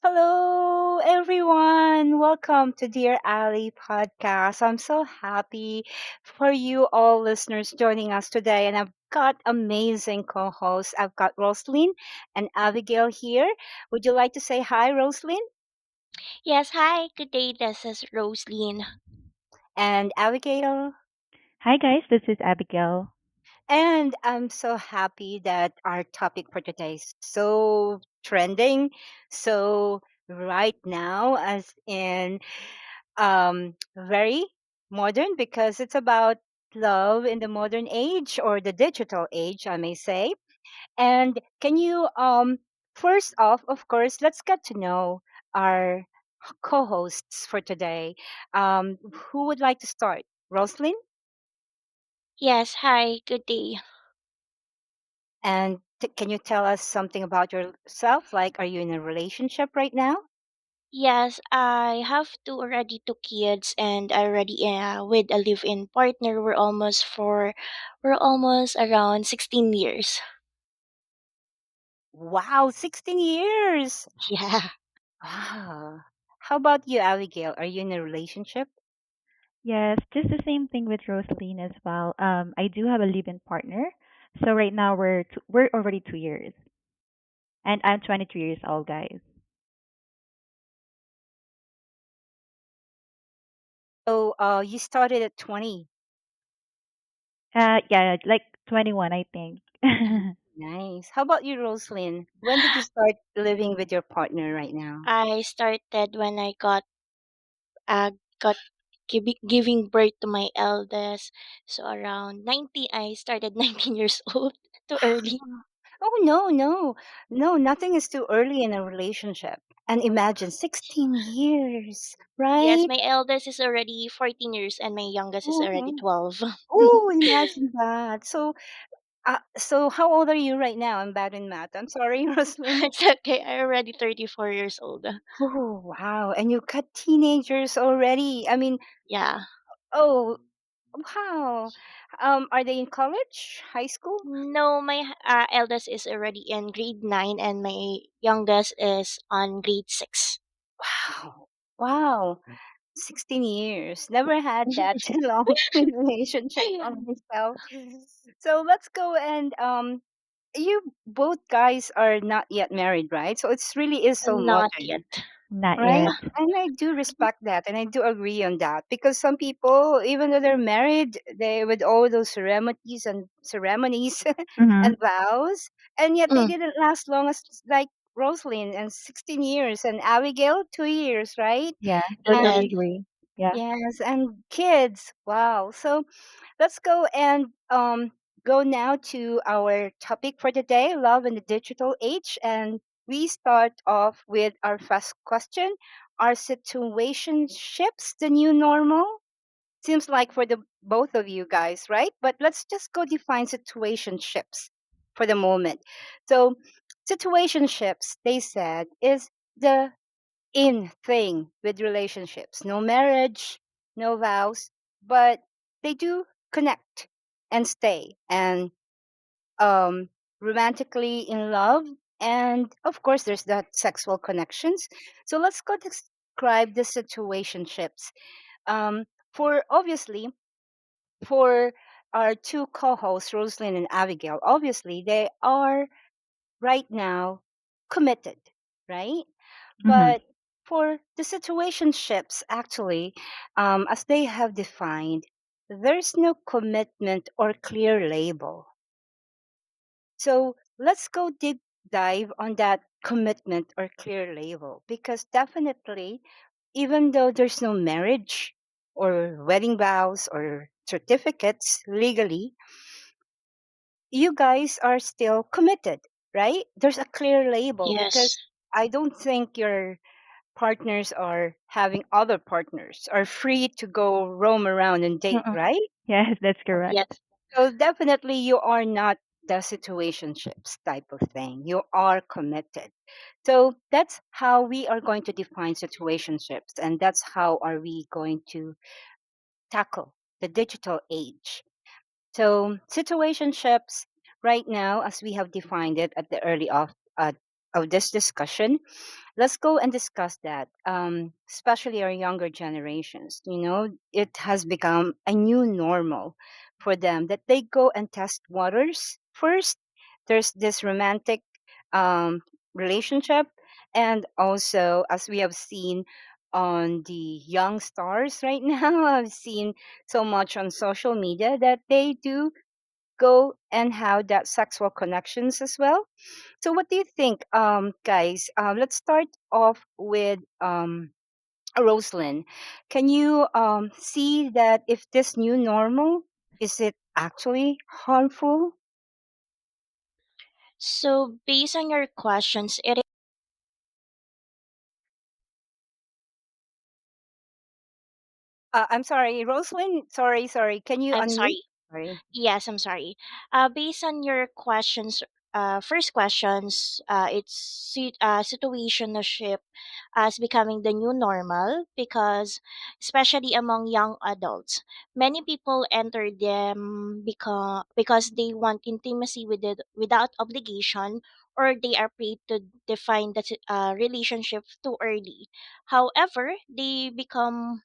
Hello, everyone. Welcome to Dear Ali podcast. I'm so happy for you all listeners joining us today. And I've got amazing co hosts. I've got Roslyn and Abigail here. Would you like to say hi, Roslyn? Yes, hi, good day. This is Rosaline. And Abigail? Hi guys, this is Abigail. And I'm so happy that our topic for today is so trending, so right now, as in very modern because it's about love in the modern age or the digital age, I may say. And can you, first off, of course, let's get to know our co-hosts for today. Who would like to start? Roslyn? Yes, hi, good day. And can you tell us something about yourself? Like, are you in a relationship right now? Yes, I have two kids and I already with a live-in partner. We're almost around 16 years. Wow, 16 years. Yeah. Wow. How about you, Abigail? Are you in a relationship? Yes, just the same thing with Rosaline as well. I do have a live-in partner, so right now we're already 2 years, and I'm 23 years old, guys. So, you started at 20. Yeah, like 21, I think. Nice. How about you, Roslyn? When did you start living with your partner right now? I started when I got giving birth to my eldest. So around 90, I started 19 years old. Too early. Oh, no, no. No, nothing is too early in a relationship. And imagine 16 years, Yes, right? my eldest is already 14 years and my youngest is already Oh, 12. oh, imagine that. So how old are you right now? I'm bad in math. I'm sorry, Roslyn. It's okay. I'm already 34 years old. Oh, wow. And you got teenagers already. I mean, Yeah. oh, wow. Are they in college, high school? No, my eldest is already in grade 9 and my youngest is on grade 6. Wow. Wow. 16 years. Never had that long relationship on myself. So let's go and you both guys are not yet married, right? So it's really is so Not modern. yet. Not Right? yet. And I do respect that and I do agree on that because some people, even though they're married, they with all those ceremonies Mhm. and vows, and yet they Mm, didn't last long as like Rosalind and 16 years and Abigail 2 years, right? Yeah, yes. totally And agree. Yeah. yes, and kids. Wow. So let's go and go now to our topic for today, love in the digital age. And we start off with our first question. Are situationships the new normal? Seems like for the both of you guys, right? But let's just go define situationships for the moment. So situationships, they said, is the in thing with relationships. No marriage, no vows, but they do connect and stay and um, romantically in love. And of course, there's that sexual connections. So let's go describe the situationships. Um, for obviously, for our two co-hosts, Rosalind and Abigail, obviously they are right now committed, right? Mhm. But for the situationships, actually, as they have defined, there's no commitment or clear label. So let's go deep dive on that commitment or clear label because definitely, even though there's no marriage or wedding vows or certificates legally, you guys are still committed, right? There's a clear label Yes. because I don't think your partners are having other partners, are free to go roam around and date, Mm-mm. right? Yes, that's correct. Yes. So definitely you are not the situationships type of thing. You are committed. So that's how we are going to define situationships and that's how are we going to tackle the digital age. So situationships right now, as we have defined it at the early of of this discussion, let's go and discuss that. Especially our younger generations, it has become a new normal for them that they go and test waters first. There's this romantic um, relationship, and also, as we have seen on the young stars right now, I've seen so much on social media that they do go and have that sexual connections as well. So, what do you think, guys? Let's start off with Rosalind. Can you see that if this new normal, is it actually harmful? So based on your questions, I'm sorry, Rosalind. Sorry. Can you I'm unmute? sorry. Sorry. Yes, I'm sorry. Based on your questions, first questions, situationship as becoming the new normal because, especially among young adults, many people enter them because they want intimacy with it without obligation, or they are afraid to define the relationship too early. However, they become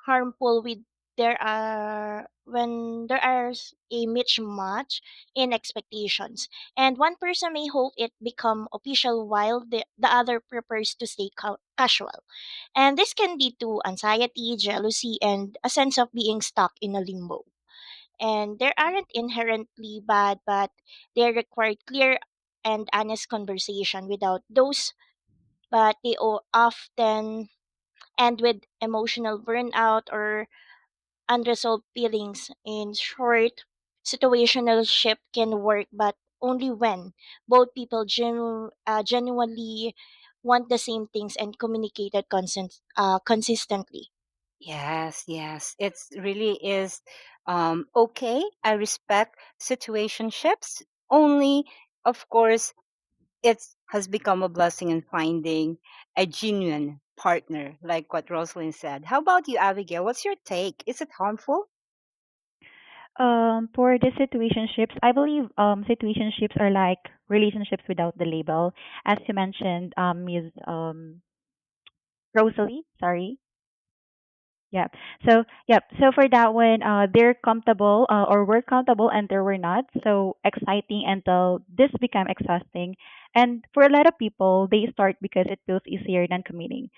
harmful with there are when there is a mismatch in expectations, and one person may hope it become official while the other prefers to stay casual, and this can lead to anxiety, jealousy, and a sense of being stuck in a limbo. And they aren't inherently bad, but they require clear and honest conversation without those, but they often end with emotional burnout or unresolved feelings. In short, situational shift can work, but only when both people genuinely want the same things and communicated consistently. Yes. It really is okay. I respect situationships. Only, of course, it has become a blessing in finding a genuine partner, like what Rosalind said. How about you, Abigail? What's your take? Is it harmful? For the situationships, I believe situationships are like relationships without the label, as you mentioned, Ms. Rosalie. Sorry. Yeah. So for that one, they're comfortable, or we're comfortable until we're not. So exciting until this become exhausting. And for a lot of people, they start because it feels easier than committing.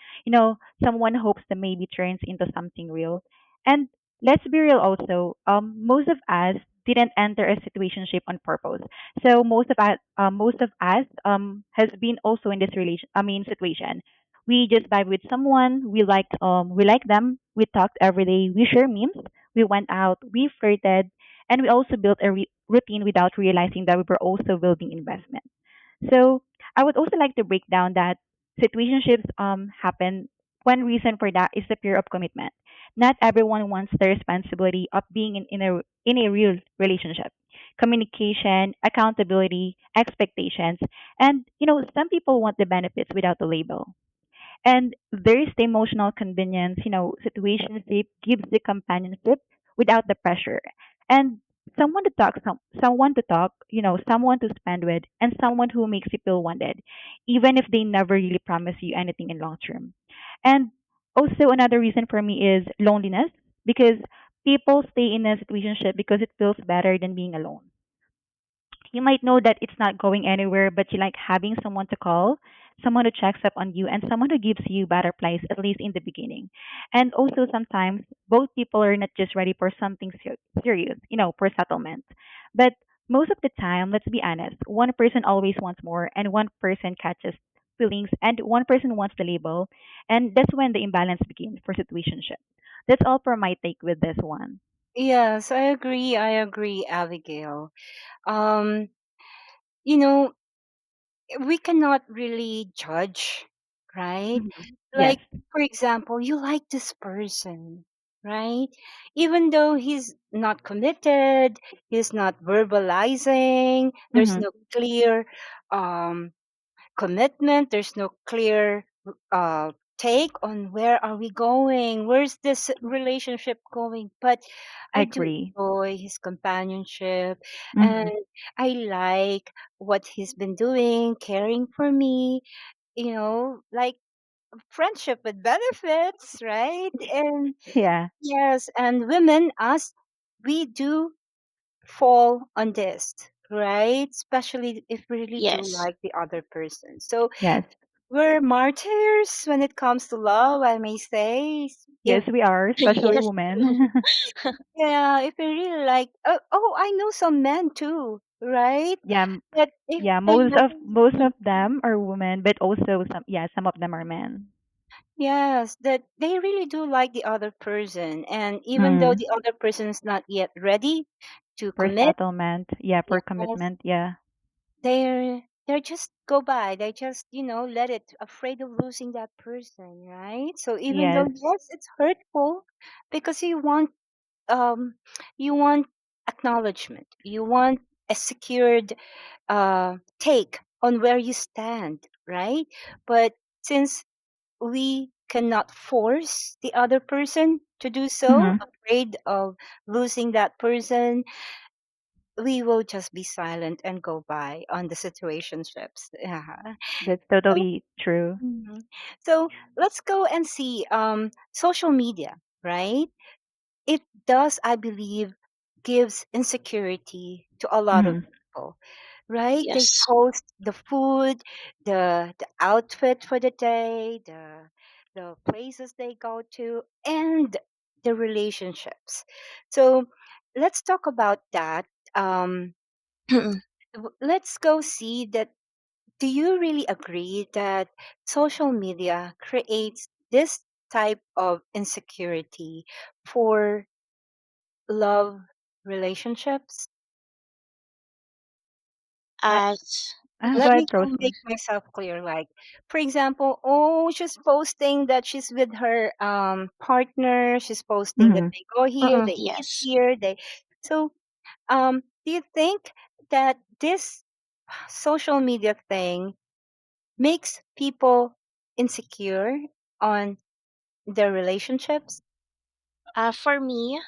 Someone hopes that maybe turns into something real. And let's be real also, most of us didn't enter a situationship on purpose. So most of us has been also in this situation. We just vibe with someone. We like them. We talked every day. We share memes. We went out. We flirted, and we also built a routine without realizing that we were also building investment. So I would also like to break down that situationships happen. One reason for that is the fear of commitment. Not everyone wants the responsibility of being in a real relationship. Communication, accountability, expectations, and some people want the benefits without the label. And there is the emotional convenience, situationship gives the companionship without the pressure. And someone to talk, someone to spend with, and someone who makes you feel wanted, even if they never really promise you anything in long term. And also another reason for me is loneliness, because people stay in a situationship because it feels better than being alone. You might know that it's not going anywhere, but you like having someone to call, someone who checks up on you, and someone who gives you butterflies, at least in the beginning. And also, sometimes both people are not just ready for something serious, for settlement. But most of the time, let's be honest, one person always wants more, and one person catches feelings, and one person wants the label. And that's when the imbalance begins for situationship. That's all for my take with this one. Yes, I agree, Abigail. Um, you know, we cannot really judge, right? Mhm. Yes. Like, for example, you like this person, right? Even though he's not committed, he's not verbalizing, there's Mm-hmm. no clear um, commitment, there's no clear take on where are we going, where's this relationship going. But I I do agree. enjoy his companionship, and Mm-hmm. I like what he's been doing, caring for me, like friendship with benefits, right? And Yeah. yes, and women, us, we do fall on this, right? Especially if we really do Yes. like the other person. So Yes. we're martyrs when it comes to love, I may say. Yes, If we are, especially Yes. women. yeah, if we really like, oh, I know some men too, right? Yeah, That if yeah. they Most like, of them are women, but also some. Yeah, some of them are men. yes, that they really do like the other person, and even though Mm. the other person is not yet ready to For commit, settlement. Yeah, for yes, commitment. Yeah. they're just go by. They just let it, afraid of losing that person, right? So even though Yes. yes, it's hurtful because um you want acknowledgement, you want a secured take on where you stand, right? But since we cannot force the other person to do so, Mm-hmm. afraid of losing that person, we will just be silent and go by on the situationships. Yeah. That's So, totally true. mhm. So let's go and see social media, right? It does, I believe, gives insecurity to a lot of Mm-hmm. people, right? They Yes. post the food, the outfit for the day, the places they go to, and the relationships. So let's talk about that. Um, let's go see that. Do you really agree that social media creates this type of insecurity for love relationships? Like, As Go let me ahead, go Rosie. make myself clear. Like, for example, oh, she's posting that she's with her partner. She's posting that Mm-hmm. they go here, they eat yes. here, they. So, do you think that this social media thing makes people insecure on their relationships? For me,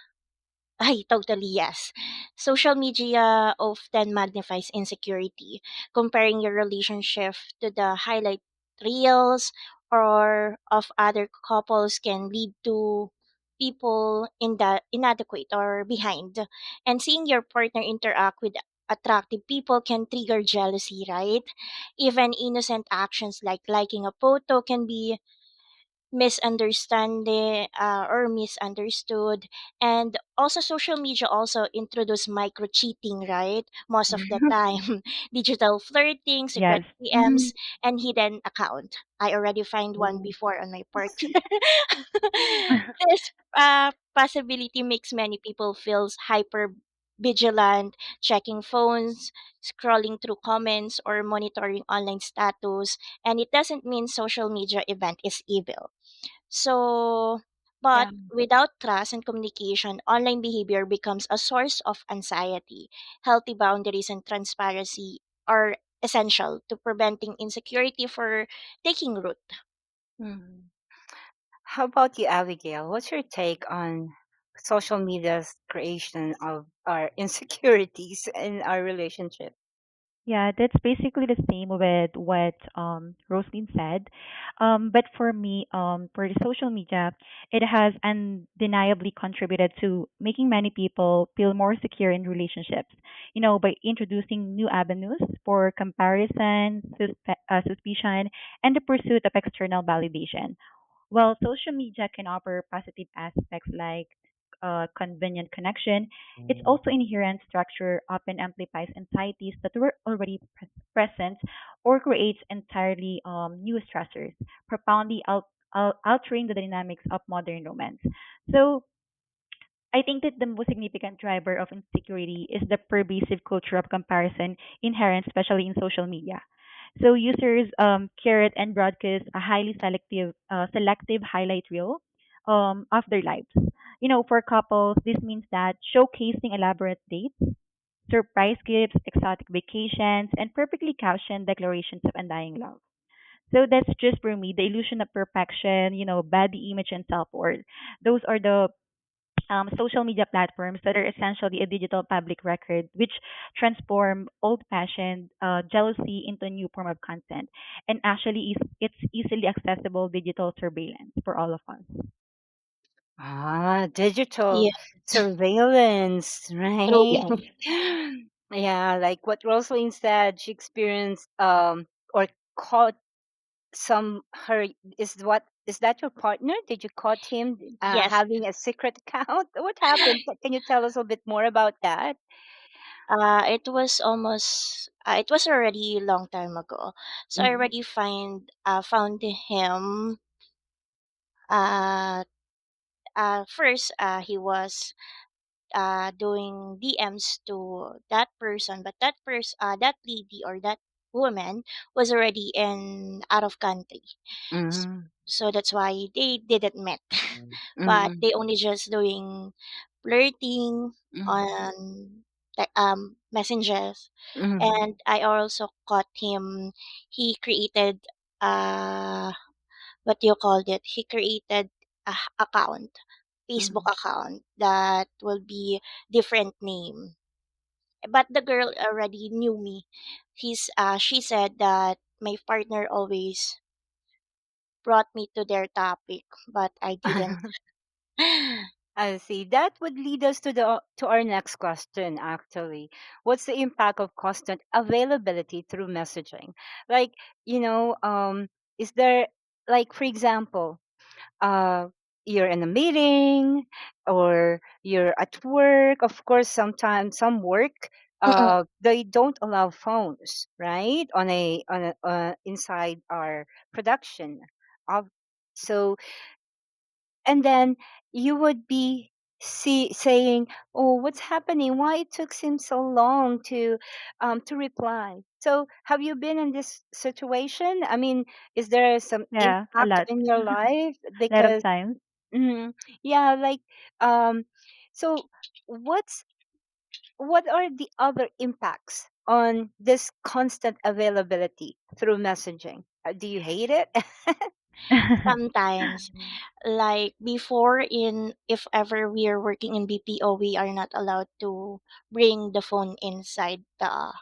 I totally yes. Social media often magnifies insecurity, comparing your relationship to the highlight reels or of other couples can lead to people in the inadequate or behind. And seeing your partner interact with attractive people can trigger jealousy, right? Even innocent actions like liking a photo can be misunderstanding or misunderstood. And also social media also introduce micro cheating, right? Most of the time digital flirting, secret Yes. DMs, and hidden account. I already find one Oh. before on my partner. This possibility makes many people feel hyper vigilant, checking phones, scrolling through comments, or monitoring online status. And it doesn't mean social media event is evil. So, but Yeah. without trust and communication, online behavior becomes a source of anxiety. Healthy boundaries and transparency are essential to preventing insecurity for taking root. Mhm. How about you, Abigail? What's your take on social media's creation of our insecurities in our relationship? Yeah, that's basically the same with what Roslyn said. But for me, for the social media, it has undeniably contributed to making many people feel more secure in relationships. You know, by introducing new avenues for comparison, suspicion, and the pursuit of external validation. While social media can offer positive aspects like convenient connection, its also inherent structure often amplifies anxieties that were already present or creates entirely new stressors, profoundly altering the dynamics of modern romance. So, I think that the most significant driver of insecurity is the pervasive culture of comparison inherent, especially in social media. So users curate and broadcast a highly selective highlight reel of their lives. You know, for couples, this means that showcasing elaborate dates, surprise gifts, exotic vacations, and perfectly captioned declarations of undying love. So that's just for me. The illusion of perfection, body image and self worth. Those are the social media platforms that are essentially a digital public record, which transform old-fashioned jealousy into a new form of content, and actually it's easily accessible digital surveillance for all of us. Ah, digital Yeah, surveillance, true. right? Yeah, like what Rosalind said, she experienced or caught some her is that your partner? Did you caught him Yes. having a secret account? What happened? Can you tell us a bit more about that? It was already a long time ago. So I Mm-hmm. already found him. Uh, First, he was doing DMs to that person, but that lady or that woman was already in out of country. S- Mm-hmm. So that's why they didn't met. But Mm-hmm. they only just doing flirting on messengers. Mm-hmm. And I also caught him. He created uh what do you call it? He created a account, Facebook Mm-hmm. account that will be different name. But the girl already knew me. She said that my partner always brought me to their topic, but I didn't. I see. That would lead us to our next question. Actually, what's the impact of constant availability through messaging? Like, is there, like, for example, uh, you're in a meeting or you're at work. Of course, sometimes some work Mm-mm. they don't allow phones, right? On a inside our production of so and then you would be saying, "Oh, what's happening? Why it took him so long to reply?" So, have you been in this situation? I mean, is there some Yeah, a impact lot, in your life a lot of because times. mhm, yeah, like um, so what are the other impacts on this constant availability through messaging? Do you hate it? Sometimes, like before, in if ever we are working in BPO, we are not allowed to bring the phone inside the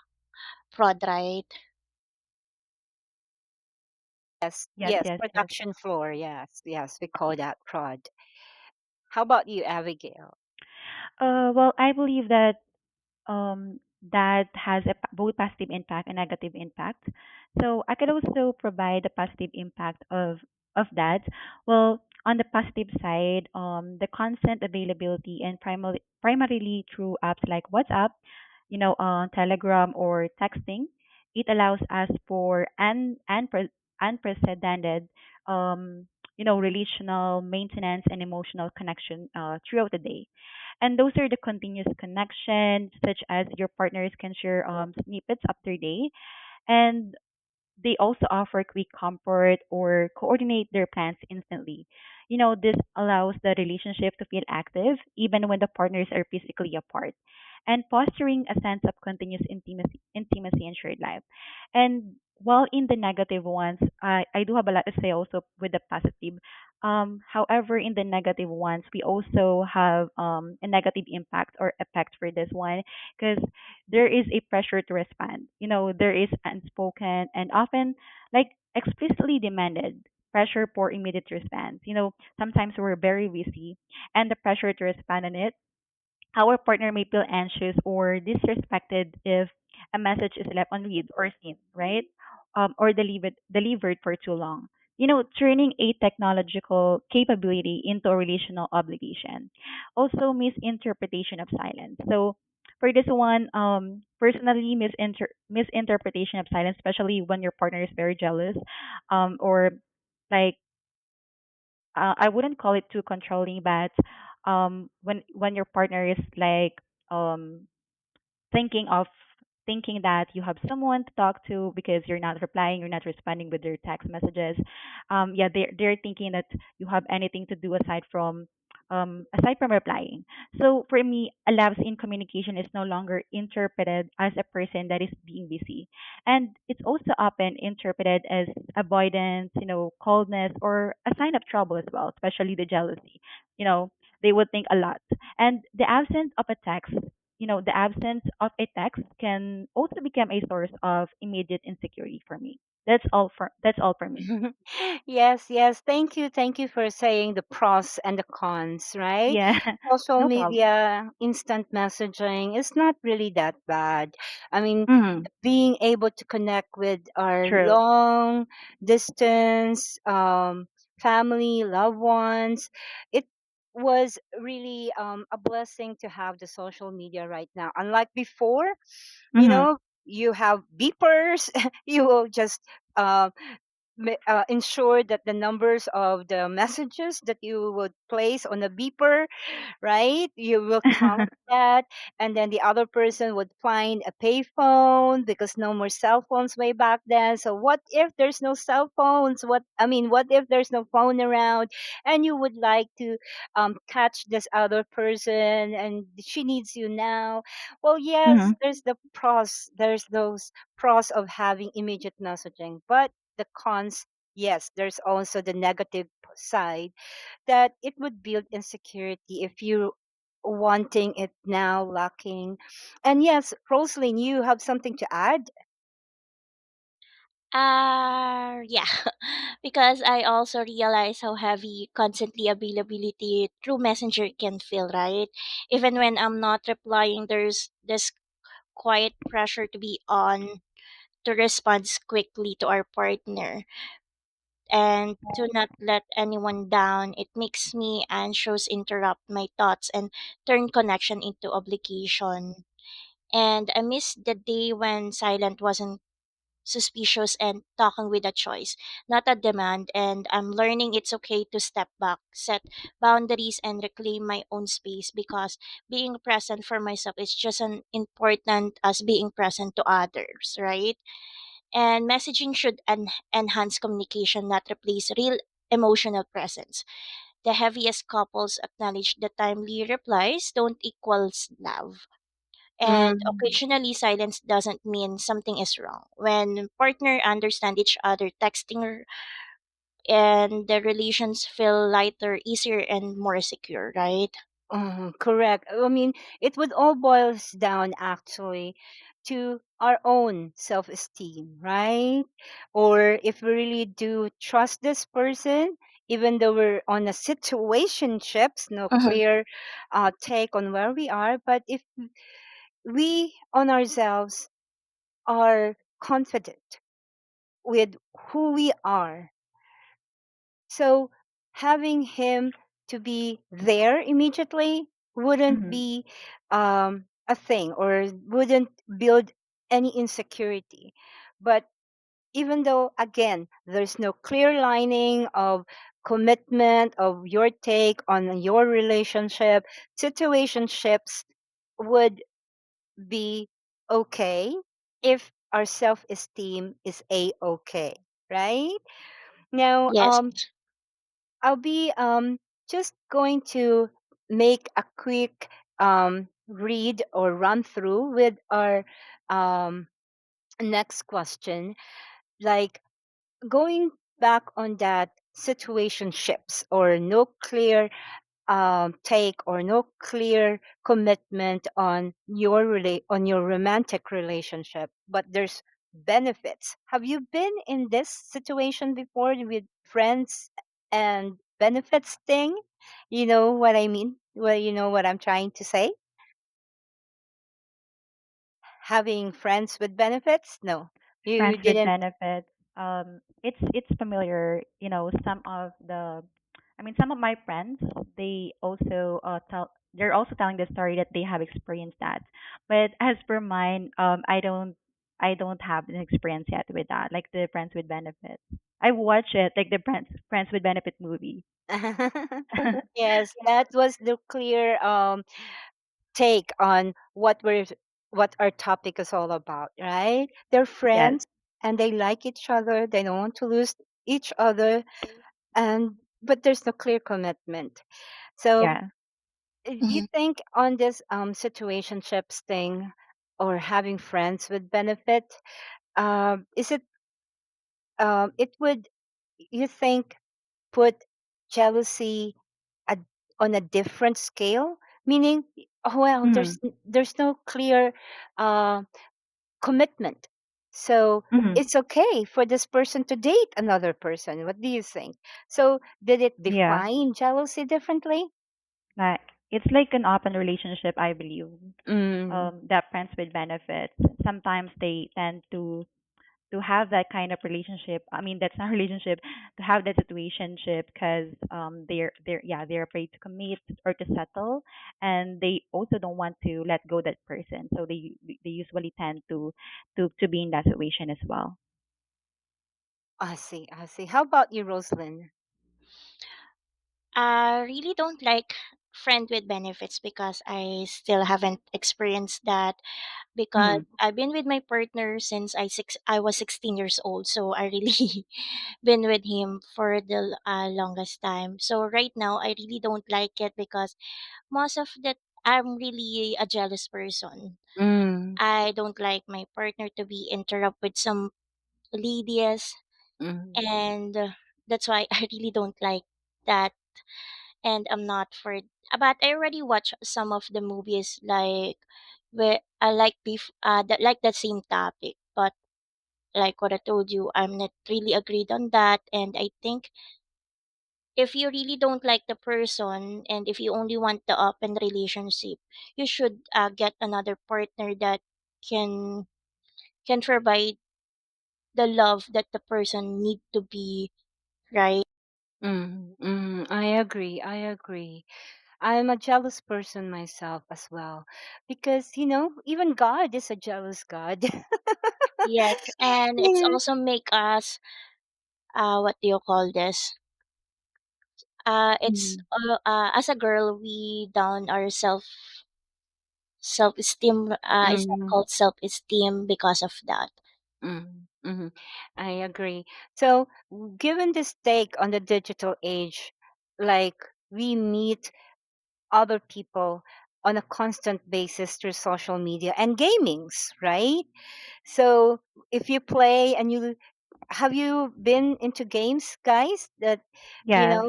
prod, right? Yes, Yes, yes, yes, yes. production floor. Yes, yes, we call that prod. How about you, Abigail? Well, I believe that that has both positive impact and negative impact. So I could also provide the positive impact of that. Well, on the positive side, the constant availability and primarily through apps like WhatsApp, Telegram or texting, it allows us for unprecedented, um, relational maintenance and emotional connection throughout the day, and those are the continuous connections, such as your partners can share snippets of their day, and they also offer quick comfort or coordinate their plans instantly. This allows the relationship to feel active even when the partners are physically apart, and fostering a sense of continuous intimacy and shared life. And while in the negative ones, I do have a lot to say also with the positive. However, in the negative ones, we also have a negative impact or effect for this one, because there is a pressure to respond. There is unspoken and often like explicitly demanded pressure for immediate response. Sometimes we're very busy and the pressure to respond on it, our partner may feel anxious or disrespected if a message is left unread or seen, right? Or delivered for too long. Turning a technological capability into a relational obligation. Also, misinterpretation of silence. So, for this one, personally, misinterpretation of silence, especially when your partner is very jealous, or like I wouldn't call it too controlling, but when your partner is like um thinking of thinking that you have someone to talk to because you're not responding with their text messages. Yeah, they're thinking that you have anything to do aside from aside from replying. So for me, a lapse in communication is no longer interpreted as a person that is being busy. And it's also often interpreted as avoidance, coldness, or a sign of trouble as well, especially the jealousy. You know, they would think a lot. And the absence of a text can also become a source of immediate insecurity for me. That's all for me. Yes, yes. Thank you for saying the pros and the cons, right? Yeah. Social No problem. media, instant messaging is not really that bad. I mean, Mhm. being able to connect with our True. long distance family, loved ones, it was really a blessing to have the social media right now. Unlike before, Mhm. you have beepers, you will just uh, ensure that the numbers of the messages that you would place on a beeper, right? You will count that, and then the other person would find a payphone because no more cell phones way back then. So what if there's no cell phones? What if there's no phone around, and you would like to catch this other person, and she needs you now? Well, yes, Mhm. there's the pros. There's those pros of having immediate messaging, but the cons, yes, there's also the negative side that it would build insecurity if you wanting it now lacking. And yes, Rosaline, you have something to add? Yeah, because I also realize how heavy constantly availability through Messenger can feel, right? Even when I'm not replying, there's this quiet pressure to be on, to respond quickly to our partner, and to not let anyone down. It makes me anxious, interrupt my thoughts, and turn connection into obligation. And I miss the day when silent wasn't suspicious and talking with a choice, not a demand. And I'm learning it's okay to step back, set boundaries, and reclaim my own space, because being present for myself is just as important as being present to others, right? And messaging should enhance communication, not replace real emotional presence. The heaviest couples acknowledge the timely replies don't equals love. And Mm. occasionally silence doesn't mean something is wrong. When partner understand each other, texting and the relations feel lighter, easier, and more secure, right? Correct. I mean, it would all boils down actually to our own self-esteem, right? Or if we really do trust this person, even though we're on a situationships, no Mm-hmm. clear take on where we are, but if we on ourselves are confident with who we are, so having him to be there immediately wouldn't Mhm. be a thing or wouldn't build any insecurity. But even though, again, there's no clear lining of commitment of your take on your relationship, situationships would be okay if our self esteem is a okay, right? Now, Yes. I'll be just going to make a quick read or run through with our um, next question. Like going back on that situationships or no clear take or no clear commitment on on your romantic relationship, but there's benefits. Have you been in this situation before with friends and benefits thing? You know what I mean? Well, you know what I'm trying to say? Having friends with benefits? No, you Friends with didn't. benefits. It's familiar. Some of my friends, they're also telling the story that they have experienced that. But as for mine, I don't have an experience yet with that, like the friends with benefits. I watch it like the friends with benefit movie. Yes, that was the clear take on what our topic is all about, right? They're Yes. friends and they like each other. They don't want to lose each other, and but there's no clear commitment. So, Yeah. you Mhm. think on this situationships thing or having friends with benefit, is it it would, you think, put jealousy a, on a different scale? Meaning, oh well, Mhm. there's no clear uh, commitment, so Mhm. it's okay for this person to date another person. What do you think? So did it Yeah. define jealousy differently? Like it's like an open relationship, I believe. Mm, That friends with benefits. Sometimes they tend to have that kind of relationship. I mean, that's not relationship, to have that situationship, because they're yeah, they're afraid to commit or to settle, and they also don't want to let go that person. So they usually tend to be in that situation as well. I see, I see. How about you, Rosalind? I really don't like friend with benefits because I still haven't experienced that, because Mhm. I've been with my partner since I was 16 years old, so I really been with him for the longest time. So right now I really don't like it because most of the I'm really a jealous person. Mm, I don't like my partner to be interrupt with some ladies, mm, and that's why I really don't like that, and I'm not for. But I already watched some of the movies like where I like that like that same topic, but like what I told you, I'm not really agreed on that, and I think if you really don't like the person and if you only want the open relationship, you should get another partner that can can provide the love that the person need to be, right. I agree. I agree. I'm a jealous person myself as well, because even God is a jealous God. Yes, and it's Yeah. also make us what do you call this, it's Mm, as a girl we down our self esteem, is that mm, called self esteem because of that. mm. I agree. So, given this take on the digital age, like we meet other people on a constant basis through social media and gamings, right? So, if you play and you have you been into games, guys? That Yes.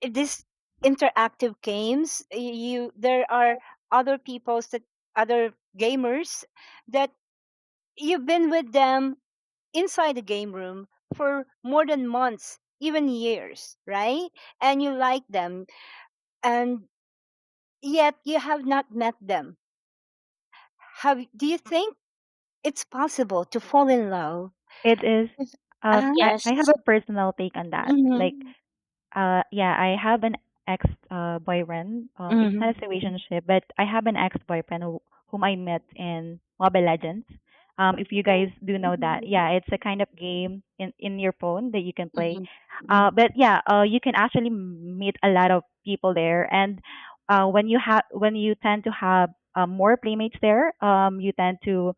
this interactive games, there are other people's that other gamers that you've been with them inside the game room for more than months, even years, right? And you like them, and yet you have not met them. Have Do you think it's possible to fall in love? It is. Uh, I have Yes. a personal take on that. Like, mm-hmm, yeah, I have an ex boyfriend. It's mm-hmm, not a relationship, but I have an ex boyfriend whom I met in Mobile Legends. If you guys do know that, yeah, it's a kind of game in your phone that you can play. But yeah, you can actually meet a lot of people there, and when you tend to have more playmates there, you tend to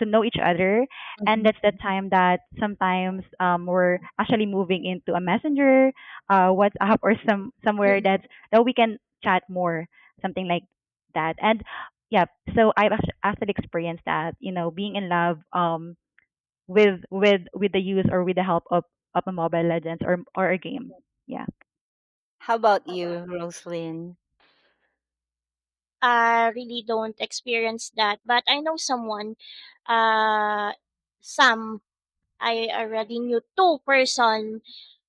know each other, and that's the mm-hmm, time that sometimes we're actually moving into a messenger, WhatsApp, or somewhere that we can chat more, something like that. And yeah, so I've actually experienced that, being in love with the use or with the help of a Mobile Legends or a game. Yeah. How about you, Roslyn? I really don't experience that, but I know someone, uh, some I already knew two person.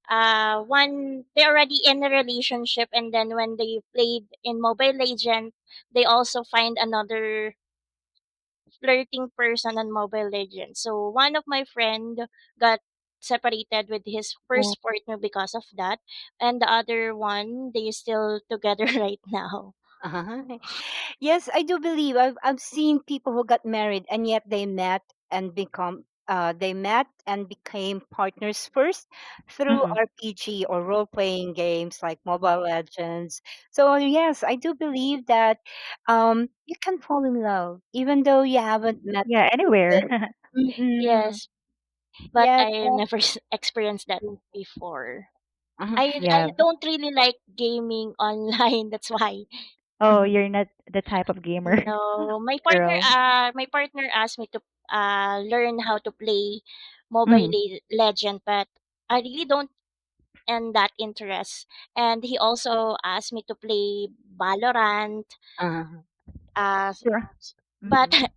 One they already in a relationship, and then when they played in Mobile Legend, they also find another flirting person on Mobile Legends. So one of my friend got separated with his Oh. first partner because of that, and the other one they still together right now. Uh-huh. Yes, I do believe I've seen people who got married and yet they met and became partners first through Mm-hmm. RPG or role playing games like Mobile Legends. So yes, I do believe that you can fall in love even though you haven't met Yeah, anywhere. them. Mm-mm. Yes, but Yes. I never experienced that before. Uh-huh. I Yeah. don't really like gaming online. That's why. Oh, you're not the type of gamer No, girl. my partner asked me to learn how to play Mobile Mhm. Legend, but I really don't and that interest. And he also asked me to play Valorant. Uh-huh. Uh, Sure. but Mhm.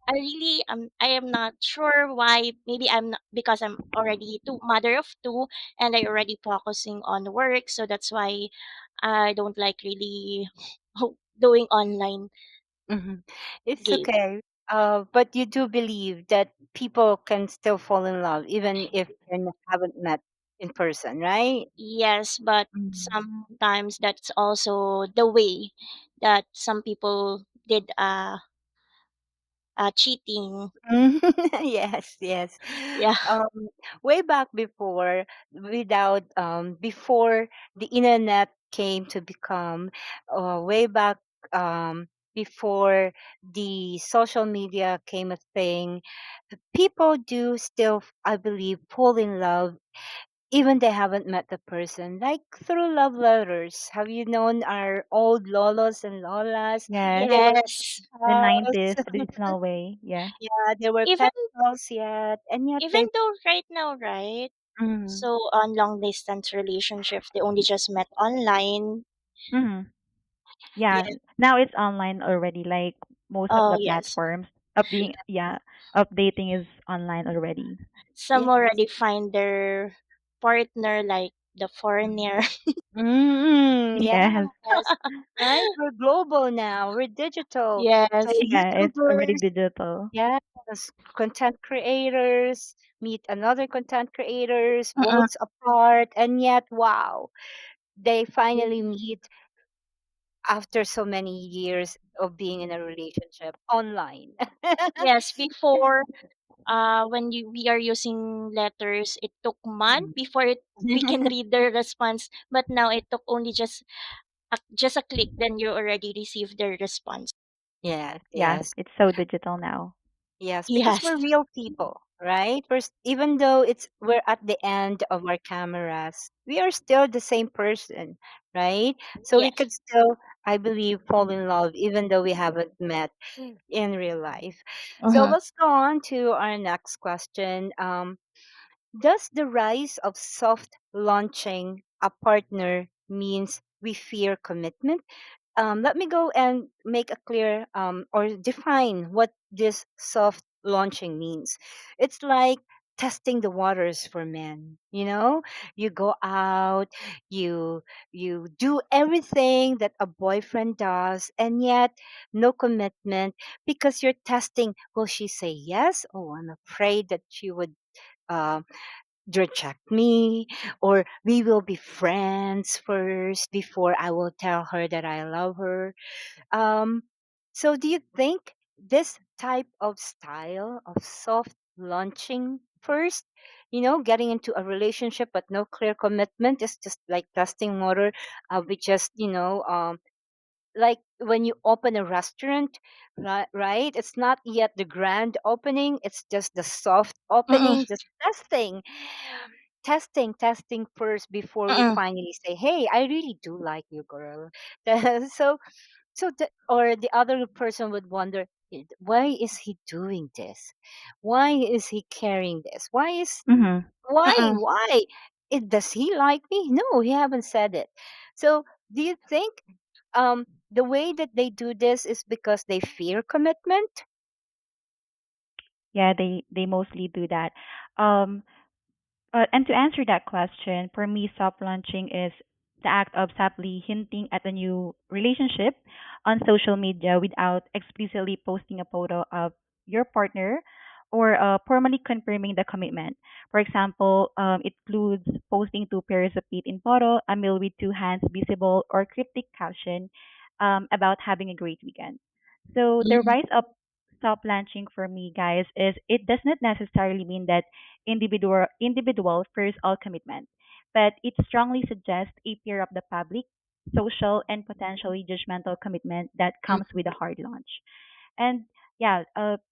I am not sure why. Maybe I'm not, because I'm already two mother of two, and I already focusing on work, so that's why I don't like really doing online Hmm. It's game. okay. But you do believe that people can still fall in love even if haven't met in person, right? Yes, but Mm. sometimes that's also the way that some people did cheating. Yes, yes. Yeah. Um, Way back before, before the internet came to become, way back before the social media came a thing, people do still, I believe, fall in love even they haven't met the person, like through love letters. Have you known our old lolos and lolas? Yes. They were Yes. The pals. 90s traditional way. Yeah. Yeah, they were Even pen pals yet, and yet even they. though right now, right? Mm, So on long distance relationships, they only just met online. Mhm. Yeah. Yeah. Now it's online already. Like most of Oh the yes. platforms yeah, updating is online already. Some yes. already find their partner like the foreigner. Mm, Yes. yes. Right? We're global now. We're digital. So Yes. Yeah, it's already YouTubers, digital. yes, content creators meet another content creators, Mm-mm. worlds apart, and yet, wow, they finally meet after so many years of being in a relationship online. Yes, before when we are using letters, it took month before we can read the response, but now it took only just a click, then you already receive the response. Yes, Yeah, yes. it's so digital now. Yes, because Yes. we're real people, right? Even though we're at the end of our cameras, we are still the same person, right? So we Yes. could still, I believe, fall in love even though we haven't met in real life. So Mm-hmm. let's go on to our next question. Does the rise of soft launching a partner means we fear commitment? Let me go and make a clear or define what this soft launching means. It's like testing the waters for men. You go out, you you do everything that a boyfriend does, and yet no commitment because you're testing. Will she say yes? Oh, I'm afraid that she would. Uh, Reject me, or we will be friends first before I will tell her that I love her. Um, so, do you think this type of style of soft launching first, getting into a relationship but no clear commitment is just like testing water? We just, like when you open a restaurant, right? It's not yet the grand opening, it's just the soft Mm-mm. opening, just testing first before we Mm-mm. finally say, hey, I really do like you, girl. so or the other person would wonder, why is he doing this? Why is he carrying this? Mhm. Mm-mm. Why does he like me? No, he haven't said it. So do you think the way that they do this is because they fear commitment? Yeah, they mostly do that. Um and to answer that question, for me, soft launching is the act of subtly hinting at a new relationship on social media without explicitly posting a photo of your partner or formally confirming the commitment. For example, it includes posting two pairs of feet in photo, a meal with two hands visible, or cryptic caption about having a great weekend. So the Mm-mm. rise of soft launching for me, guys, is it does not necessarily mean that individual first all commitment, but it strongly suggests a fear of the public, social, and potentially judgmental commitment that comes with a hard launch. And yeah,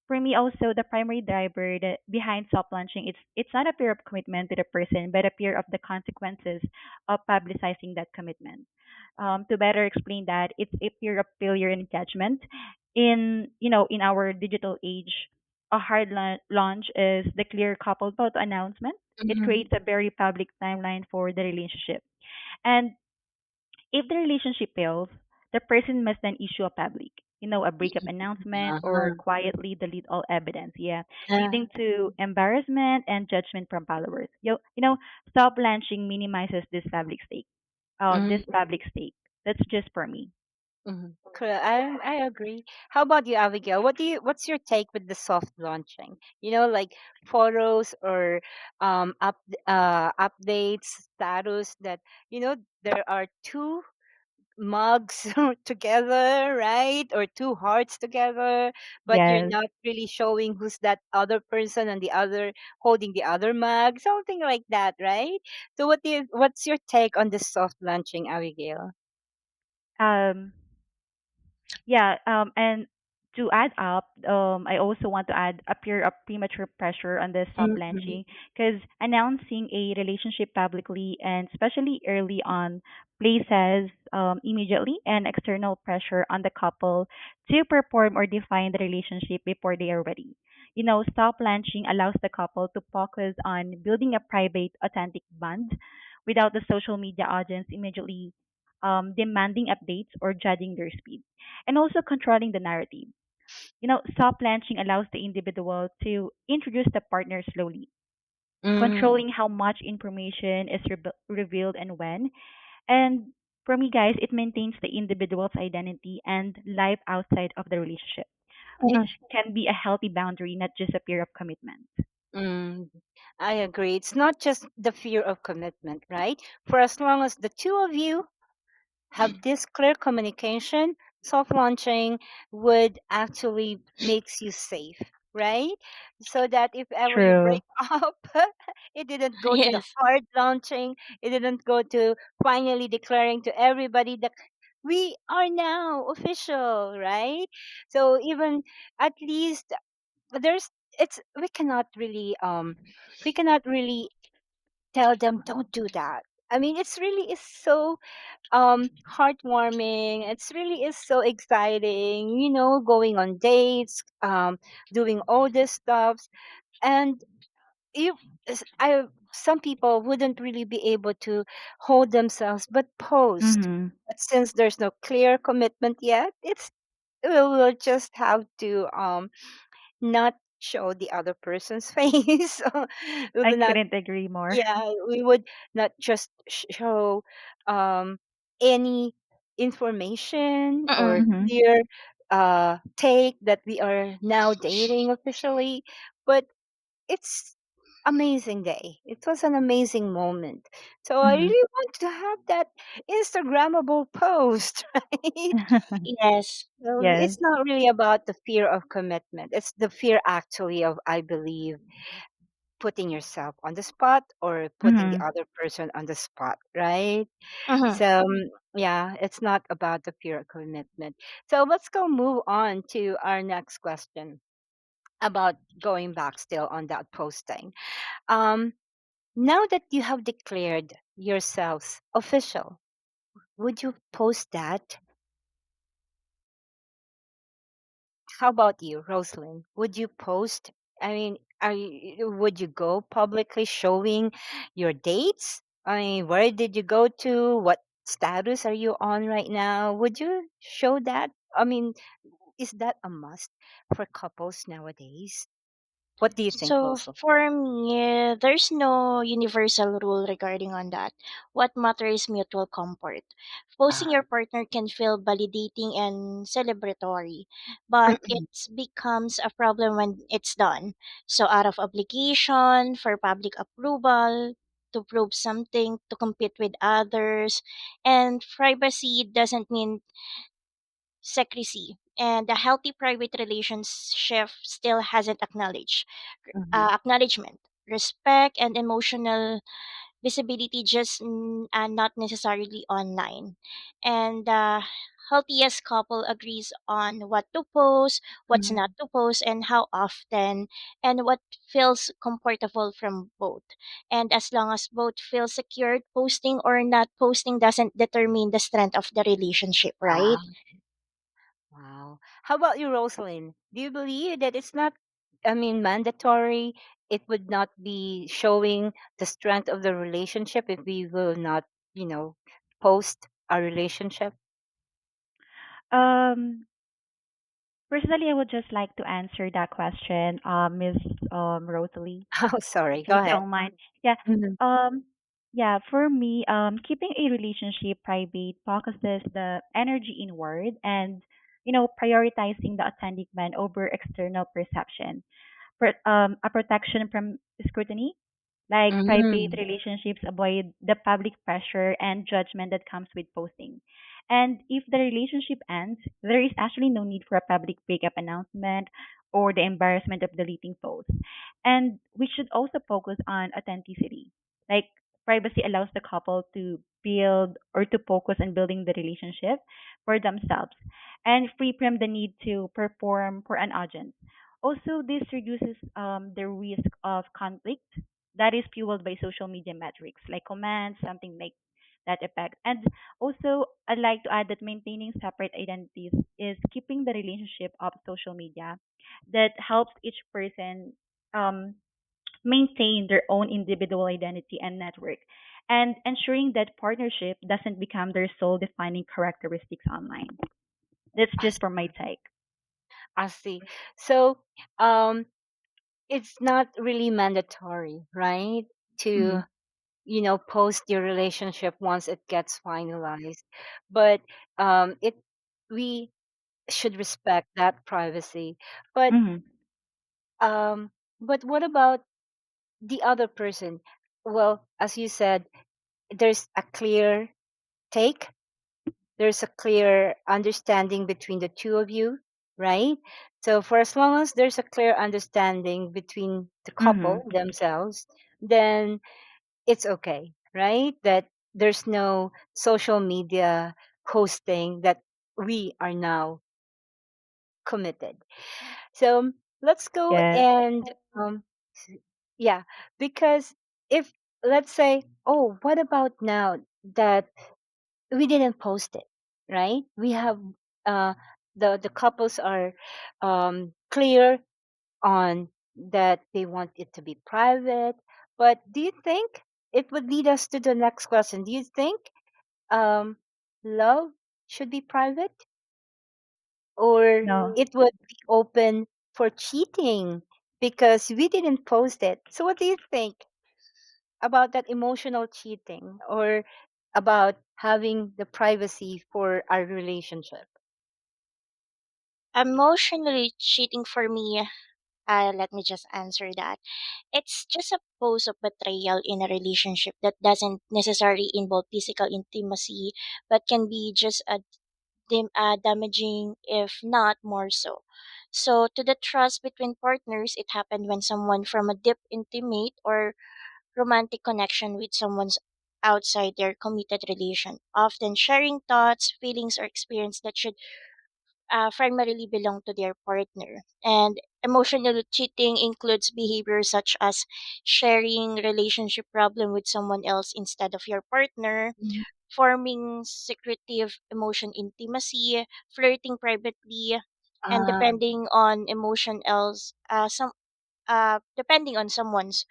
for me also the primary driver behind soft launching, it's not a fear of commitment to the person, but a fear of the consequences of publicizing that commitment. To better explain that, it's a fear of failure and judgment. In our digital age, a hard launch is the clear couple photo announcement. It Mm-hmm. creates a very public timeline for the relationship, and if the relationship fails, the person must then issue a public, a breakup announcement or Uh-huh. quietly delete all evidence, yeah, Yeah. leading to embarrassment and judgment from followers. Stop launching minimizes this Mm-hmm. public stake. That's just for me. Mm-hmm. Correct. I agree. How about you, Abigail? What's your take with the soft launching? Like photos or updates, status that there are two mugs together, right? Or two hearts together, but you're Yes. not really showing who's that other person and the other holding the other mug, something like that, right? So what's your take on this soft launching, Abigail? Um, Yeah, and to add up, I also want to add a fear of premature pressure on the soft Mm-hmm. launching, because announcing a relationship publicly and especially early on places immediately and external pressure on the couple to perform or define the relationship before they are ready. Soft launching allows the couple to focus on building a private, authentic bond without the social media audience immediately demanding updates or judging their speed, and also controlling the narrative. Soft launching allows the individual to introduce the partner slowly, Mm. controlling how much information is revealed and when. And for me, guys, it maintains the individual's identity and life outside of the relationship, which can be a healthy boundary, not just a fear of commitment. Mm, I agree. It's not just the fear of commitment, right? For as long as the two of you have this clear communication, soft launching would actually makes you safe, right? So that if ever you True. break up, it didn't go to the Yes. hard launching, it didn't go to finally declaring to everybody that we are now official, right? So even at least there's it's we cannot really tell them don't do that. I mean, it's really is so heartwarming. It's really is so exciting, going on dates, doing all this stuff. And you I some people wouldn't really be able to hold themselves but post. Mhm. But since there's no clear commitment yet, we'll just have to not show the other person's face. We I will not, couldn't agree more. yeah, we would not just show um, any information Mm-mm. or Mhm. clear take that we are now dating officially, but it's amazing day. It was an amazing moment. So I Mhm. really want to have that Instagrammable post, right? Yes. So Yes. it's not really about the fear of commitment. It's the fear actually of, I believe, putting yourself on the spot or putting the Mhm. other person on the spot, right? Mm-hmm. So yeah, it's not about the fear of commitment. So let's go move on to our next question about going back still on that posting. Um, Now that you have declared yourselves official, would you post that? How about you, Rosalind? Would you post? I mean, would you go publicly showing your dates? I mean, where did you go to? What status are you on right now? Would you show that? I mean, is that a must for couples nowadays? What do you think, So Rosalind? for me, there's no universal rule regarding on that. What matters is mutual comfort. Posting Ah, your partner can feel validating and celebratory, but it becomes a problem when it's done. So out of obligation, for public approval, to prove something, to compete with others, and privacy doesn't mean secrecy. And the healthy private relationship still hasn't mhm, acknowledgement, respect, and emotional visibility, just not necessarily online. And healthiest couple agrees on what to post, what's not Mhm. to post, and how often, and what feels comfortable from both. And as long as both feel secured, posting or not posting doesn't determine the strength of the relationship, right? Wow. Wow. How about you, Rosalind? Do you believe that it's not, I mean, mandatory? It would not be showing the strength of the relationship if we will not, you know, post our relationship? Um, Personally, I would just like to answer that question, Miss Rosalie, Oh, sorry. Go if you ahead. don't mind. Yeah. Mhm. Um, yeah, for me, keeping a relationship private focuses the energy inward and, prioritizing the authentic man over external perception. A protection from scrutiny. Like private Mm. relationships avoid the public pressure and judgment that comes with posting. And if the relationship ends, there is actually no need for a public breakup announcement or the embarrassment of deleting posts. And we should also focus on authenticity. Like privacy allows the couple to build or to focus on building the relationship for themselves and free from the need to perform for an audience. Also, this reduces the risk of conflict that is fueled by social media metrics like comments, something like that effect. And also, I'd like to add that maintaining separate identities is keeping the relationship of social media that helps each person um, maintain their own individual identity and network and ensuring that partnership doesn't become their sole defining characteristics online. That's I just see. for my take. I see. So, um, it's not really mandatory, right? Mm-hmm. To, post your relationship once it gets finalized. But it we should respect that privacy. But Mm-hmm. um, but what about the other person? Well, as you said, there's a clear take. There's a clear understanding between the two of you, right? So for as long as there's a clear understanding between the couple Mm-hmm. themselves, then it's okay, right? That there's no social media posting that we are now committed. So let's go Yes. and yeah, because if let's say, oh, what about now that we didn't post it, right? We have uh the couples are clear on that they want it to be private. But do you think it would lead us to the next question? Do you think um, love should be private or No. it would be open for cheating because we didn't post it? So, what do you think about that emotional cheating or about having the privacy for our relationship? Emotionally cheating for me, let me just answer that. It's just a pose of betrayal in a relationship that doesn't necessarily involve physical intimacy, but can be just damaging, if not more so. So, to the trust between partners, it happened when someone from a deep, intimate, or romantic connection with someone's outside their committed relation, often sharing thoughts, feelings, or experience that should primarily belong to their partner. And emotional cheating includes behavior such as sharing relationship problem with someone else instead of your partner, Mhm. forming secretive emotion intimacy, flirting privately, and Ah, depending on someone's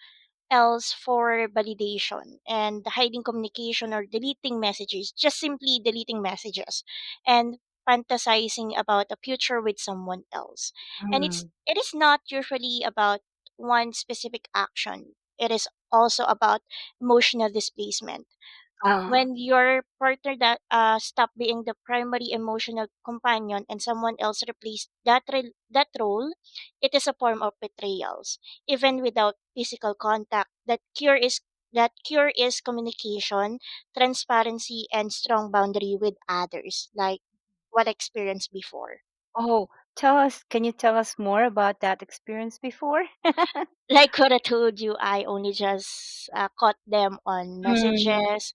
else for validation, and hiding communication or deleting messages, just simply deleting messages, and fantasizing about a future with someone else. And mm, it is not usually about one specific action. It is also about emotional displacement. ah, When your partner that stop being the primary emotional companion and someone else replaced that role, it is a form of betrayals. Even without physical contact, that cure is communication, transparency, and strong boundary with others, like what I experienced before. oh, can you tell us more about that experience before? Like what I told you, I only just caught them on Mm, messages.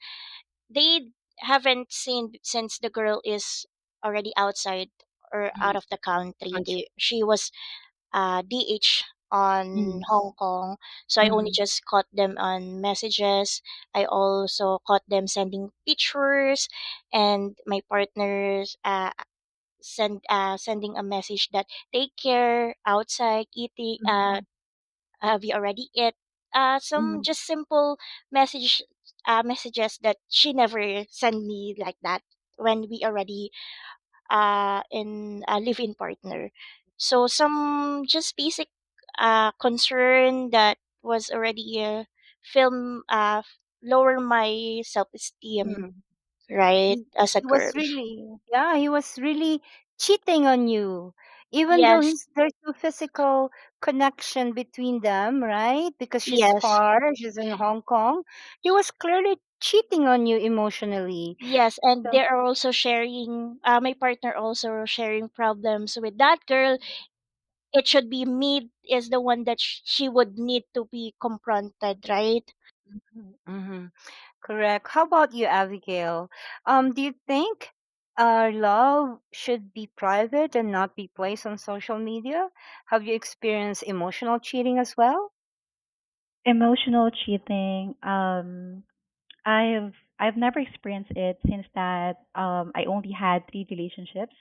They haven't seen since the girl is already outside or out Mm. of the country. Country. She was DH on Mm. Hong Kong. So I only Mm. just caught them on messages. I also caught them sending pictures, and my partners sending a message that take care outside eating. Mm. Have you already eat? Some Mm. just simple messages that she never sent me like that when we already in a live-in partner. So some just basic concern that was already film lower my self-esteem, Mm. right, as a He girl. was really, yeah, he was really cheating on you, even though Yes, there's no physical connection between them, right? Because she's yes, far, she's in Hong Kong. He was clearly cheating on you emotionally. yes, and So, they are also sharing. My partner also sharing problems with that girl. It should be me is the one that she would need to be confronted, right? mhm. Correct. How about you, Abigail? Do you think love should be private and not be placed on social media? Have you experienced emotional cheating as well? Emotional cheating. I've never experienced it since that I only had three relationships.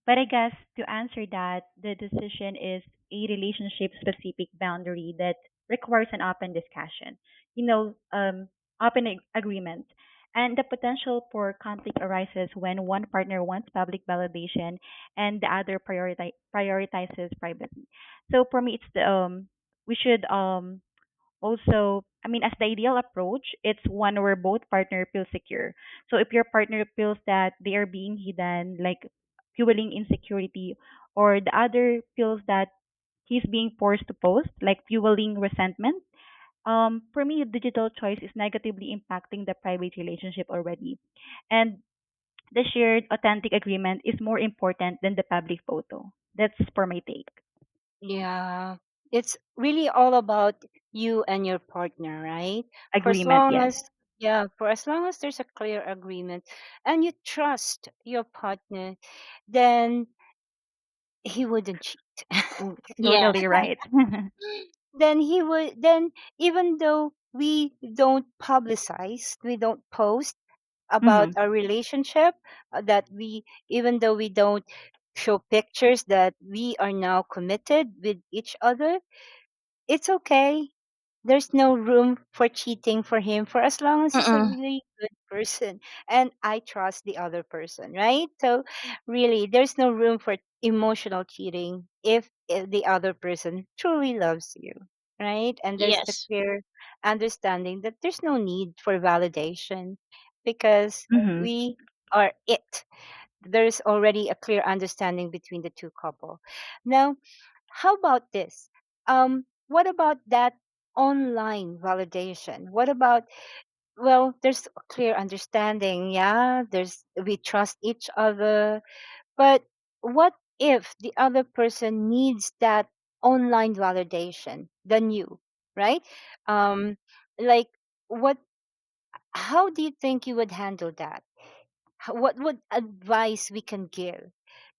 But I guess to answer that, the decision is a relationship specific boundary that requires an open discussion. You know, open agreement. And the potential for conflict arises when one partner wants public validation and the other prioritizes privacy. So for me, it's the we should also, I mean, as the ideal approach, it's one where both partner feel secure. So if your partner feels that they are being hidden, like fueling insecurity, or the other feels that he's being forced to post, like fueling resentment, for me, digital choice is negatively impacting the private relationship already. And the shared authentic agreement is more important than the public photo. That's for my take. Yeah, it's really all about you and your partner, right? For as Agreement, long yes. as, yeah, for as long as there's a clear agreement and you trust your partner, then he wouldn't cheat. Yes, Totally right. Then he would, then even though we don't publicize, we don't post about Mhm. our relationship, that we, even though we don't show pictures that we are now committed with each other, it's okay. There's no room for cheating for him for as long as he's a mm-mm. really good person and I trust the other person, right? So really, there's no room for emotional cheating if the other person truly loves you, right? And there's the Yes, clear understanding that there's no need for validation because Mhm. we are it. There's already a clear understanding between the two couple. Now, how about this? What about that online validation? What about, well, there's a clear understanding, yeah, there's we trust each other, but what if the other person needs that online validation than you, right? Um like what how do you think you would handle that? What would advice we can give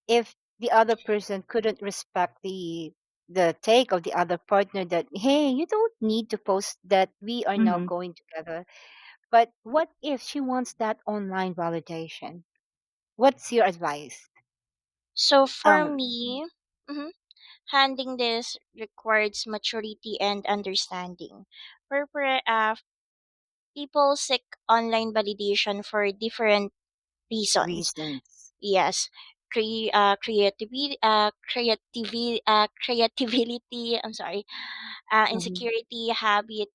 if the other person couldn't respect the take of the other partner that hey, you don't need to post that we are now Mhm. going together, but what if she wants that online validation? What's your advice? so for um me, mhm, handling this requires maturity and understanding. People seek online validation for different reasons. Reasons. Yes, creativity. I'm sorry, Hmm. insecurity, habit,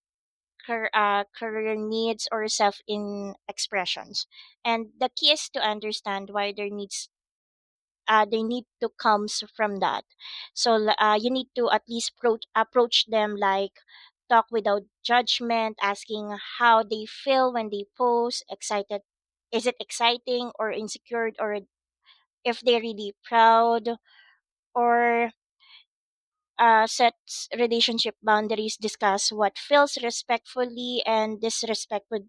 career needs, or self in expressions. And the key is to understand why their needs they need to comes from that. So you need to at least approach them like talk without judgment, asking how they feel when they post, excited, is it exciting or insecure, or if they're really proud, or set relationship boundaries, discuss what feels respectfully and disrespectful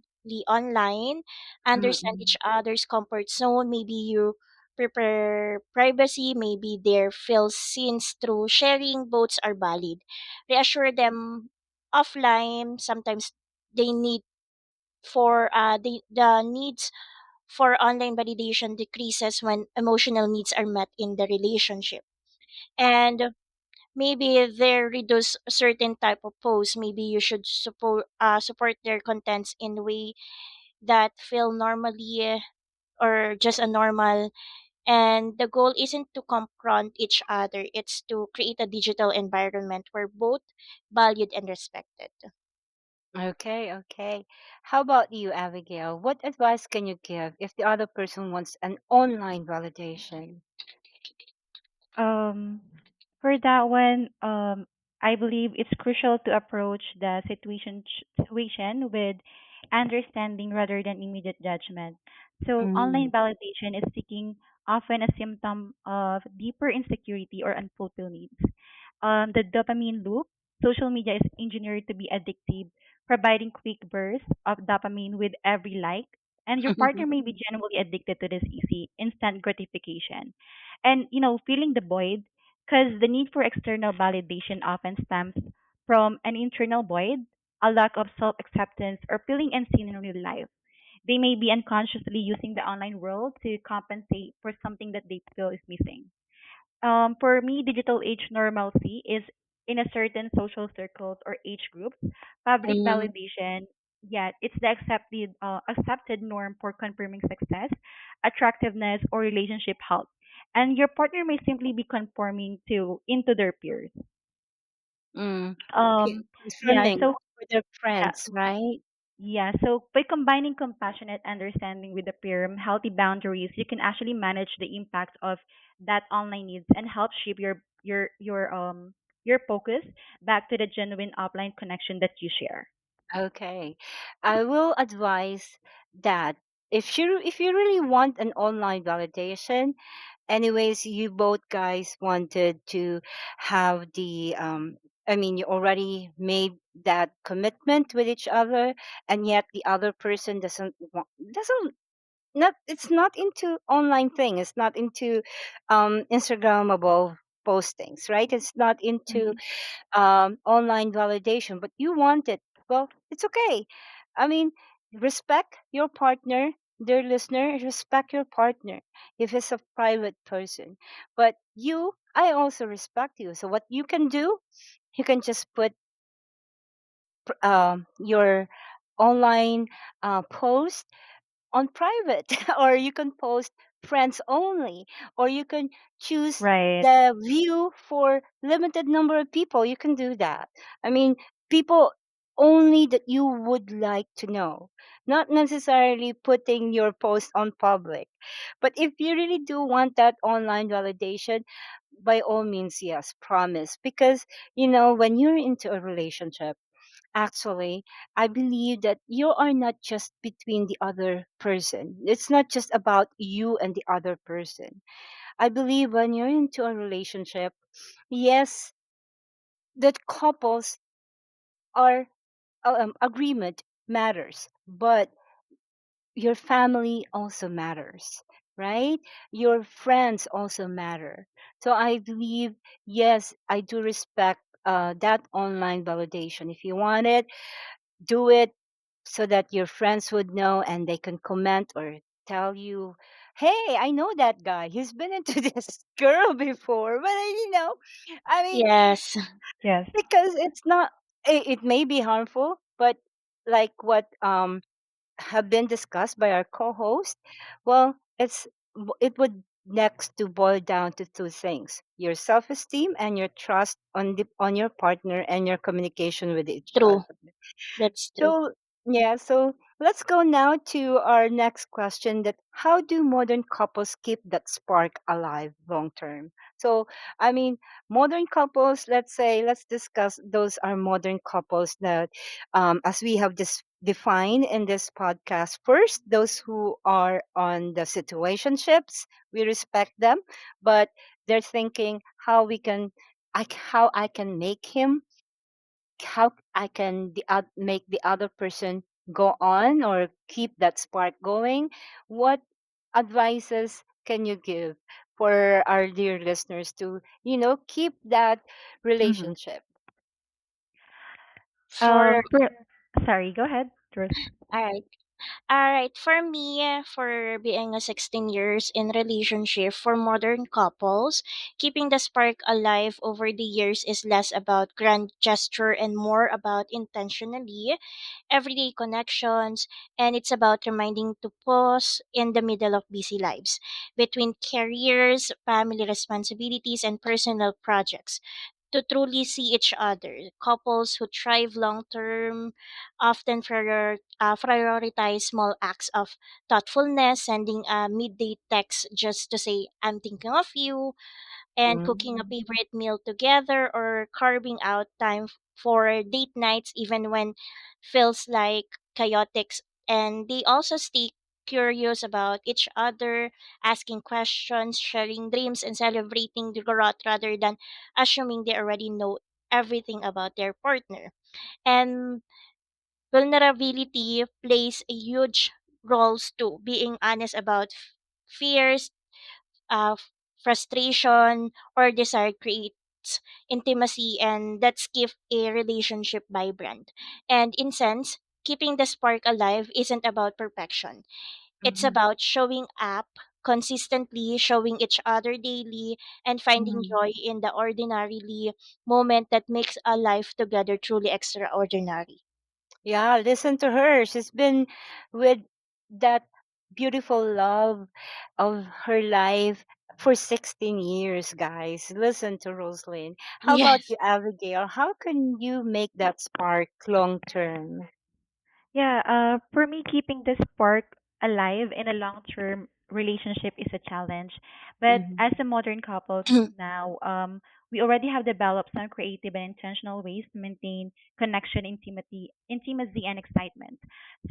online, understand Mm-mm. each other's comfort zone. Maybe you prepare privacy, maybe their feels scenes through sharing, both are valid. Reassure them offline. Sometimes they need for the needs for online validation decreases when emotional needs are met in the relationship. And maybe they reduce certain type of posts. Maybe you should support their contents in a way that feel normally or just a normal. And the goal isn't to confront each other, it's to create a digital environment where both valued and respected. Okay, okay. How about you, Abigail? What advice can you give if the other person wants an online validation? Um, for that one, I believe it's crucial to approach the situation with understanding rather than immediate judgment. So, online Mm. validation is seeking often a symptom of deeper insecurity or unfulfilled needs. The dopamine loop, social media is engineered to be addictive, providing quick bursts of dopamine with every like, and your partner may be genuinely addicted to this easy, instant gratification. And, filling the void, because the need for external validation often stems from an internal void, a lack of self acceptance, or feeling unseen in real life. They may be unconsciously using the online world to compensate for something that they feel is missing. For me, digital age normalcy is in a certain social circles or age groups. Public Mm. validation, yet it's the accepted norm for confirming success, attractiveness, or relationship health. And your partner may simply be conforming to into their peers. Mm. Um, yeah. Confirming So for their yeah, friends, right? yeah, so by combining compassionate understanding with the firm healthy boundaries, you can actually manage the impacts of that online needs and help shape your focus back to the genuine offline connection that you share. Okay. I will advise that if you really want an online validation, anyways, you both guys wanted to have the I mean, you already made that commitment with each other, and yet the other person doesn't not it's not into online thing. It's not into Instagrammable postings, right? It's not into Hmm. online validation, but you want it. Well, it's okay. I mean, respect your partner, dear listener, respect your partner if it's a private person. But I also respect you. So what you can do, you can just put your online post on private, or you can post friends only, or you can choose Right. the view for limited number of people. You can do that. I mean, people only that you would like to know, not necessarily putting your post on public. But if you really do want that online validation, by all means, yes, promise. Because when you're into a relationship, actually, I believe that you are not just between the other person. It's not just about you and the other person. I believe when you're into a relationship, yes, that couples are agreement matters, but your family also matters, right? Your friends also matter. So I believe, yes, I do respect that online validation. If you want it, do it so that your friends would know and they can comment or tell you, hey, I know that guy. He's been into this girl before. But, I mean, Yes. Yes. because it may be harmful, but like what have been discussed by our co-host, well, it would next to boil down to two things: your self-esteem and your trust on your partner and your communication with each True. other. That's true. So, yeah, so let's go now to our next question: that how do modern couples keep that spark alive long term? So, I mean, modern couples, let's discuss those are modern couples that, as we have defined in this podcast. First, those who are on the situationships, we respect them, but they're thinking how I can make him, how I can make the other person go on or keep that spark going, what advices can you give for our dear listeners to, keep that Mm-hmm. relationship? For For sorry, go ahead, Rose. all right. All right, for me, for being a 16 years in relationship for modern couples, keeping the spark alive over the years is less about grand gesture and more about intentionally everyday connections, and it's about reminding to pause in the middle of busy lives between careers, family responsibilities, and personal projects to truly see each other. Couples who thrive long term often prioritize small acts of thoughtfulness, sending a midday text just to say, I'm thinking of you, and cooking a Mm. favorite meal together, or carving out time for date nights even when feels like chaotic. And they also stay curious about each other, asking questions, sharing dreams, and celebrating the growth rather than assuming they already know everything about their partner. And vulnerability plays a huge roles too, being honest about fears, uh, frustration, or desire creates intimacy, and that's keep a relationship vibrant. And in sense, keeping the spark alive isn't about perfection. It's Mhm. about showing up consistently, showing each other daily, and finding Mhm. joy in the ordinarily moment that makes a life together truly extraordinary. Yeah, listen to her. She's been with that beautiful love of her life for 16 years, guys. Listen to Roslyn. How about Yes. you, Abigail? How can you make that spark long term? Yeah, for me, keeping the spark alive in a long term relationship is a challenge. But as Mhm. a modern couples now, we already have developed some creative and intentional ways to maintain connection, intimacy, and excitement.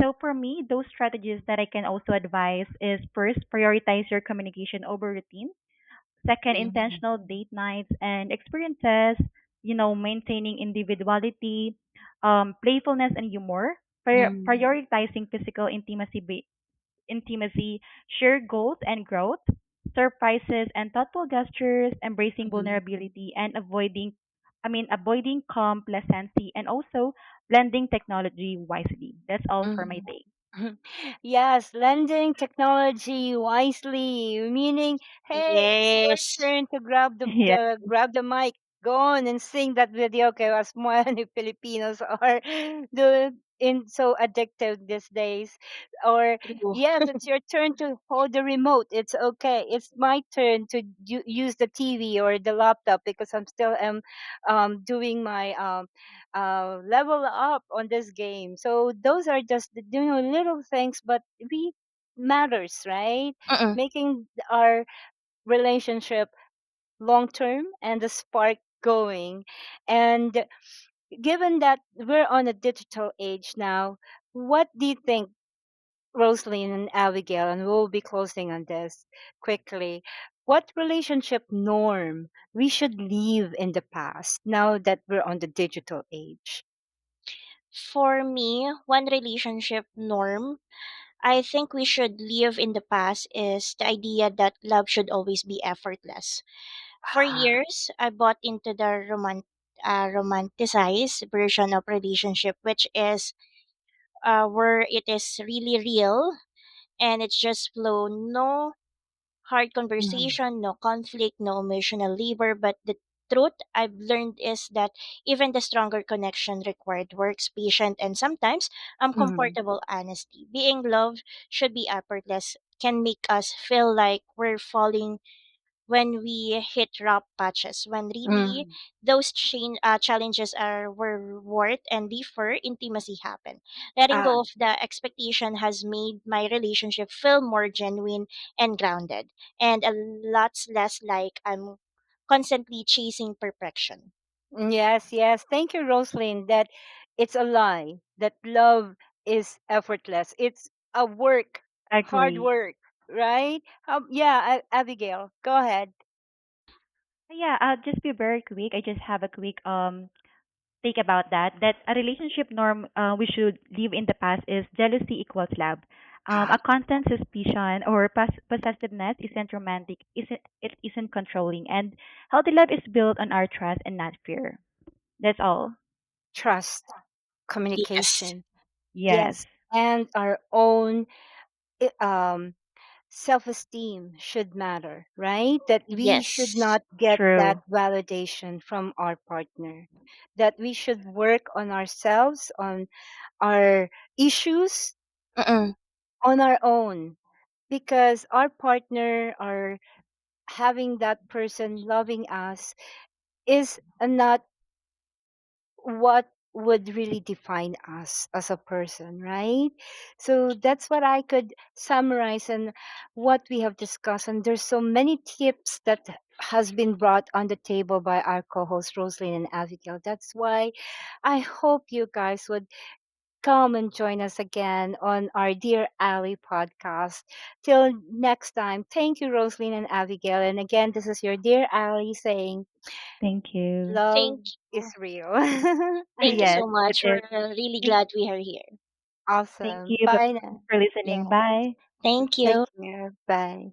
So for me, those strategies that I can also advise is first, prioritize your communication over routine. Second, Mhm. intentional date nights and experiences, maintaining individuality, playfulness, and humor. Mhm. Prioritizing physical intimacy, share goals and growth, surprises and thoughtful gestures, embracing Mhm. vulnerability, and avoiding complacency, and also blending technology wisely. That's all for my Mhm. take. Yes, lending technology wisely, meaning, hey, it's your Yes. turn to grab Yeah. the mic, go on and sing that video. Okay, as many Filipinos are so addictive these days. Or True. yes, it's your turn to hold the remote. It's okay. It's my turn to use the TV or the laptop because I'm still doing my level up on this game. So those are just little things, but we matters, right? Mm-mm. Making our relationship long term and the spark going. And given that we're on a digital age now, what do you think, Rosaline and Abigail? And we'll be closing on this quickly. What relationship norm we should leave in the past now that we're on the digital age? For me, one relationship norm I think we should leave in the past is the idea that love should always be effortless. For years, I bought into the romanticized version of relationship, which is where it is really real and it's just flow, no hard Mhm. conversation, no conflict, no emotional labor. But the truth I've learned is that even the stronger connection required works, patient, and sometimes Mhm. uncomfortable honesty. Being loved should be effortless, can make us feel like we're falling when we hit rough patches, when really Mhm. those challenges are were worth and deeper intimacy happen. Letting Ah, go of the expectation has made my relationship feel more genuine and grounded, and a lot less like I'm constantly chasing perfection. yes, yes. Thank you, Roslyn. That it's a lie. That love is effortless. It's a work, hard Agree. work, right? Yeah, Abigail, go ahead. Yeah, I'll just be very quick. I just have a quick think about that, that a relationship norm we should leave in the past is jealousy equals love. A constant suspicion or possessiveness isn't romantic, it isn't controlling, and healthy love is built on our trust and not fear. That's all. Trust, Yes. communication, Yes, yes, and our own i- um, self-esteem should matter, right? That we should Yes. not get that true. validation from our partner. That we should work on ourselves, on our issues, Mm-mm. on our own, because our partner or having that person loving us is not what would really define us as a person, right? So that's what I could summarize and what we have discussed. And there's so many tips that has been brought on the table by our co-host Roslyn and Abigail. That's why I hope you guys would come and join us again on our Dear Ally podcast. Till next time, thank you, Roslyn and Abigail. And again, this is your Dear Ally saying, Thank you. love Thank is you. real. Thank you Yes, so it much. is. We're really Thank glad we are here. Thank Awesome. you Bye now. for listening. Yeah. Bye. Thank Take you. care. Bye.